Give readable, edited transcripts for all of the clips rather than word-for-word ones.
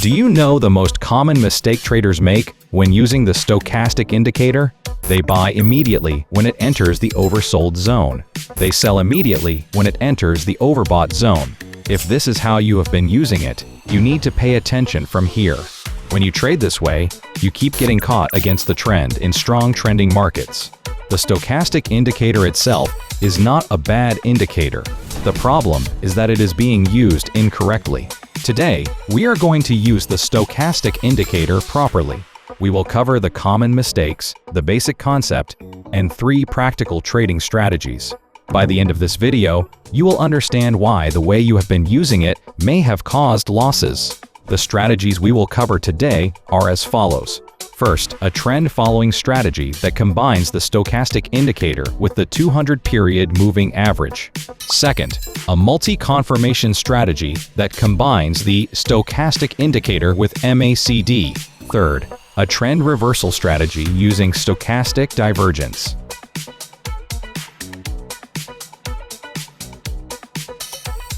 Do you know the most common mistake traders make when using the stochastic indicator? They buy immediately when it enters the oversold zone. They sell immediately when it enters the overbought zone. If this is how you have been using it, you need to pay attention from here. When you trade this way, you keep getting caught against the trend in strong trending markets. The stochastic indicator itself is not a bad indicator. The problem is that it is being used incorrectly. Today, we are going to use the stochastic indicator properly. We will cover the common mistakes, the basic concept, and 3 practical trading strategies. By the end of this video, you will understand why the way you have been using it may have caused losses. The strategies we will cover today are as follows. First, a trend-following strategy that combines the stochastic indicator with the 200-period moving average. Second, a multi-confirmation strategy that combines the stochastic indicator with MACD. Third, a trend reversal strategy using stochastic divergence.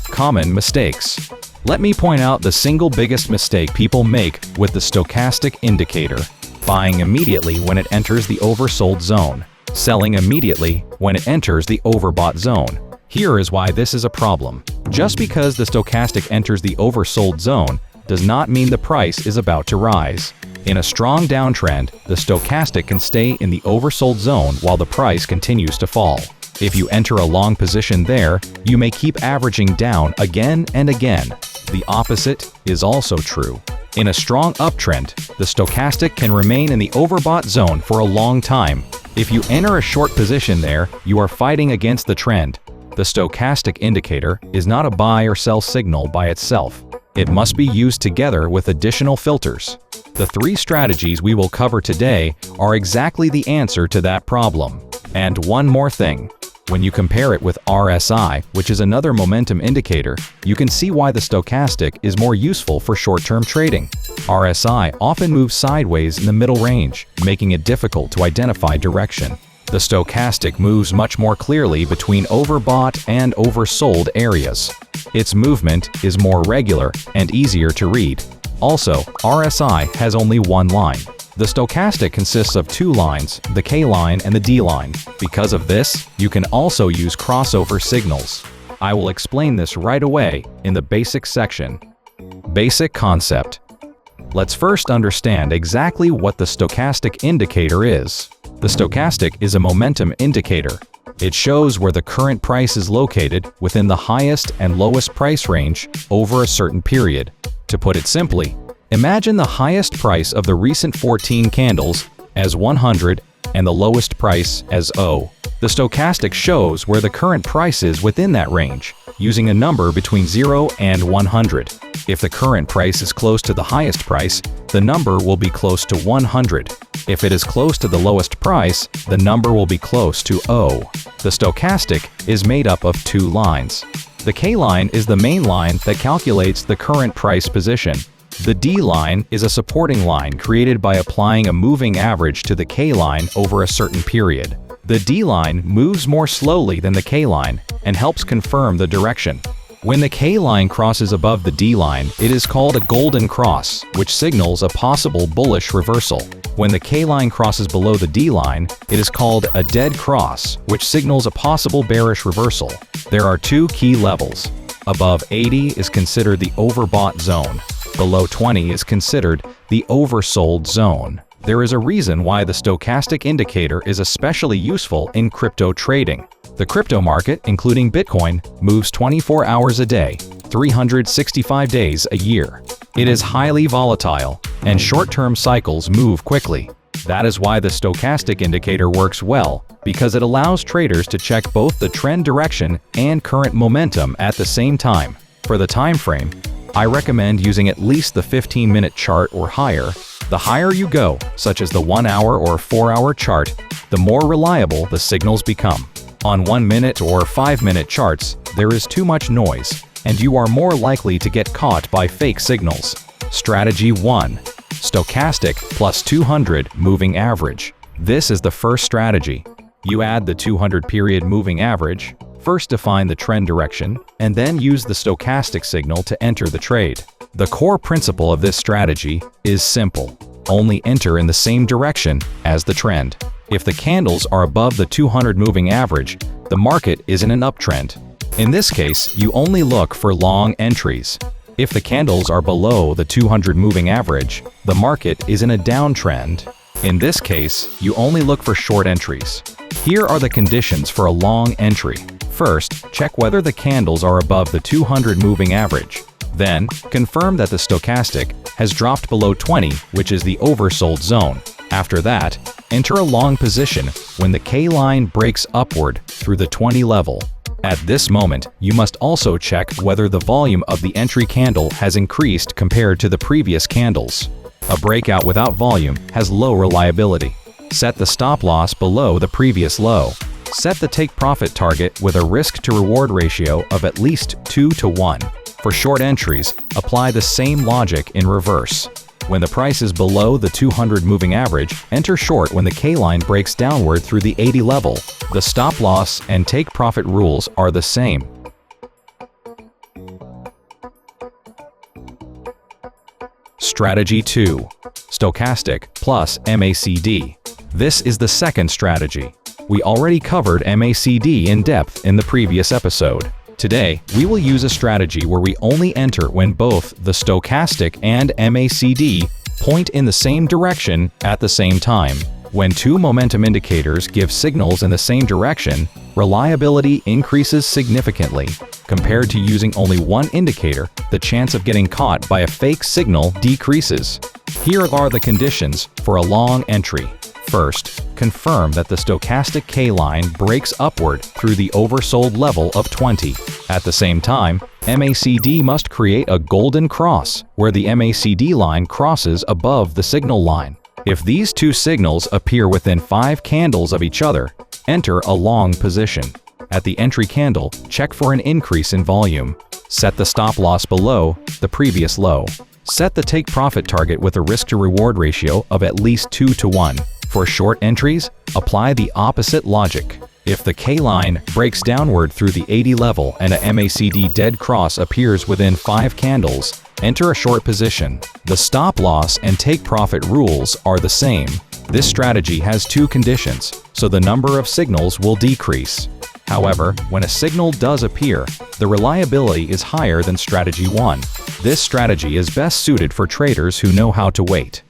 Common mistakes. Let me point out the single biggest mistake people make with the stochastic indicator: buying immediately when it enters the oversold zone, selling immediately when it enters the overbought zone. Here is why this is a problem. Just because the stochastic enters the oversold zone does not mean the price is about to rise. In a strong downtrend, the stochastic can stay in the oversold zone while the price continues to fall. If you enter a long position there, you may keep averaging down again and again. The opposite is also true. In a strong uptrend, the stochastic can remain in the overbought zone for a long time. If you enter a short position there, you are fighting against the trend. The stochastic indicator is not a buy or sell signal by itself. It must be used together with additional filters. The 3 strategies we will cover today are exactly the answer to that problem. And one more thing. When you compare it with RSI, which is another momentum indicator, you can see why the stochastic is more useful for short-term trading. RSI often moves sideways in the middle range, making it difficult to identify direction. The stochastic moves much more clearly between overbought and oversold areas. Its movement is more regular and easier to read. Also, RSI has only one line. The stochastic consists of 2 lines, the K line and the D line. Because of this, you can also use crossover signals. I will explain this right away in the basics section. Basic concept. Let's first understand exactly what the stochastic indicator is. The stochastic is a momentum indicator. It shows where the current price is located within the highest and lowest price range over a certain period. To put it simply, imagine the highest price of the recent 14 candles as 100 and the lowest price as O. The stochastic shows where the current price is within that range, using a number between 0 and 100. If the current price is close to the highest price, the number will be close to 100. If it is close to the lowest price, the number will be close to O. The stochastic is made up of 2 lines. The K line is the main line that calculates the current price position. The D line is a supporting line created by applying a moving average to the K line over a certain period. The D line moves more slowly than the K line and helps confirm the direction. When the K line crosses above the D line, it is called a golden cross, which signals a possible bullish reversal. When the K line crosses below the D line, it is called a dead cross, which signals a possible bearish reversal. There are 2 key levels. Above 80 is considered the overbought zone. Below 20 is considered the oversold zone. There is a reason why the stochastic indicator is especially useful in crypto trading. The crypto market, including Bitcoin, moves 24 hours a day, 365 days a year. It is highly volatile, and short-term cycles move quickly. That is why the stochastic indicator works well, because it allows traders to check both the trend direction and current momentum at the same time. For the time frame, I recommend using at least the 15-minute chart or higher. The higher you go, such as the 1-hour or 4-hour chart, the more reliable the signals become. On 1-minute or 5-minute charts, there is too much noise, and you are more likely to get caught by fake signals. Strategy 1. Stochastic plus 200 moving average. This is the first strategy. You add the 200-period moving average, first define the trend direction, and then use the stochastic signal to enter the trade. The core principle of this strategy is simple. Only enter in the same direction as the trend. If the candles are above the 200 moving average, the market is in an uptrend. In this case, you only look for long entries. If the candles are below the 200 moving average, the market is in a downtrend. In this case, you only look for short entries. Here are the conditions for a long entry. First, check whether the candles are above the 200 moving average. Then, confirm that the stochastic has dropped below 20, which is the oversold zone. After that, enter a long position when the K line breaks upward through the 20 level. At this moment, you must also check whether the volume of the entry candle has increased compared to the previous candles. A breakout without volume has low reliability. Set the stop loss below the previous low. Set the take profit target with a risk to reward ratio of at least 2 to 1. For short entries, apply the same logic in reverse. When the price is below the 200 moving average, enter short when the K line breaks downward through the 80 level. The stop loss and take profit rules are the same. Strategy 2. Stochastic plus MACD. This is the second strategy. We already covered MACD in depth in the previous episode. Today, we will use a strategy where we only enter when both the stochastic and MACD point in the same direction at the same time. When two momentum indicators give signals in the same direction, reliability increases significantly. Compared to using only one indicator, the chance of getting caught by a fake signal decreases. Here are the conditions for a long entry. First, confirm that the stochastic K line breaks upward through the oversold level of 20. At the same time, MACD must create a golden cross where the MACD line crosses above the signal line. If these two signals appear within 5 candles of each other, enter a long position. At the entry candle, check for an increase in volume. Set the stop loss below the previous low. Set the take profit target with a risk to reward ratio of at least 2 to 1. For short entries, apply the opposite logic. If the K line breaks downward through the 80 level and a MACD dead cross appears within 5 candles, enter a short position. The stop loss and take profit rules are the same. This strategy has 2 conditions, so the number of signals will decrease. However, when a signal does appear, the reliability is higher than strategy 1. This strategy is best suited for traders who know how to wait.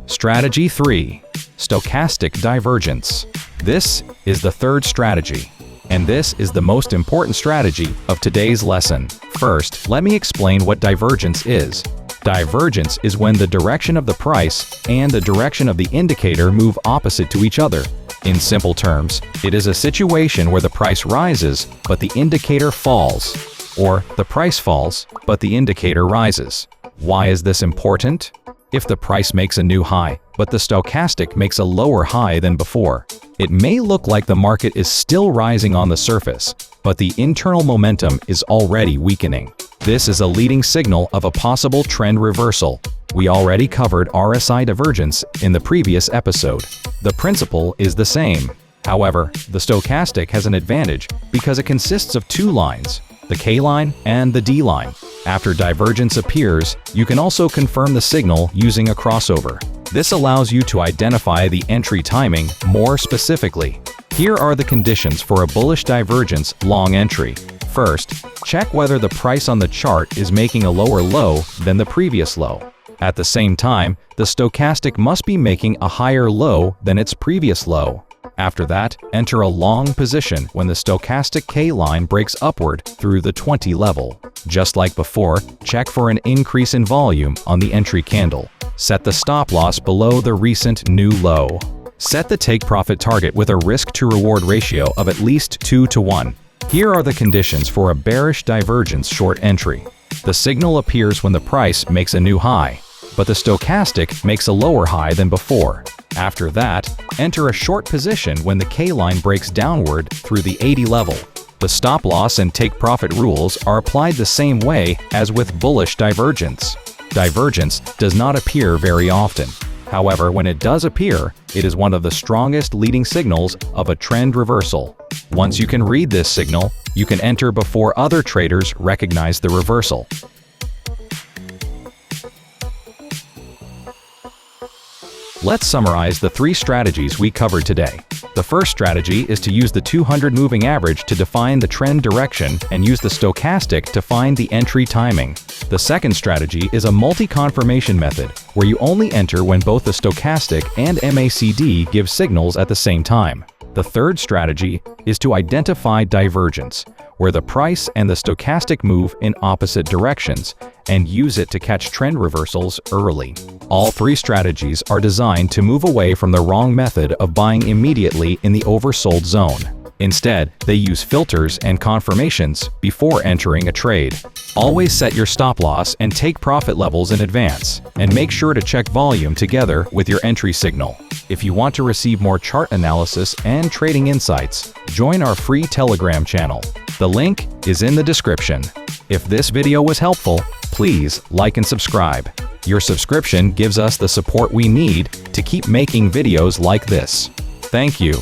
Strategy 3. Stochastic Divergence. This is the third strategy, and this is the most important strategy of today's lesson. First, let me explain what divergence is. Divergence is when the direction of the price and the direction of the indicator move opposite to each other. In simple terms, it is a situation where the price rises, but the indicator falls, or the price falls, but the indicator rises. Why is this important? If the price makes a new high, but the stochastic makes a lower high than before, it may look like the market is still rising on the surface, but the internal momentum is already weakening. This is a leading signal of a possible trend reversal. We already covered RSI divergence in the previous episode. The principle is the same. However, the stochastic has an advantage because it consists of 2 lines, the K line and the D line. After divergence appears, you can also confirm the signal using a crossover. This allows you to identify the entry timing more specifically. Here are the conditions for a bullish divergence long entry. First, check whether the price on the chart is making a lower low than the previous low. At the same time, the stochastic must be making a higher low than its previous low. After that, enter a long position when the stochastic K line breaks upward through the 20 level. Just like before, check for an increase in volume on the entry candle. Set the stop loss below the recent new low. Set the take profit target with a risk to reward ratio of at least 2 to 1. Here are the conditions for a bearish divergence short entry. The signal appears when the price makes a new high, but the stochastic makes a lower high than before. After that, enter a short position when the K line breaks downward through the 80 level. The stop loss and take profit rules are applied the same way as with bullish divergence. Divergence does not appear very often. However, when it does appear, it is one of the strongest leading signals of a trend reversal. Once you can read this signal, you can enter before other traders recognize the reversal. Let's summarize the 3 strategies we covered today. The first strategy is to use the 200 moving average to define the trend direction and use the stochastic to find the entry timing. The second strategy is a multi-confirmation method, where you only enter when both the stochastic and MACD give signals at the same time. The third strategy is to identify divergence, where the price and the stochastic move in opposite directions, and use it to catch trend reversals early. All 3 strategies are designed to move away from the wrong method of buying immediately in the oversold zone. Instead, they use filters and confirmations before entering a trade. Always set your stop loss and take profit levels in advance, and make sure to check volume together with your entry signal. If you want to receive more chart analysis and trading insights, join our free Telegram channel. The link is in the description. If this video was helpful, please like and subscribe. Your subscription gives us the support we need to keep making videos like this. Thank you.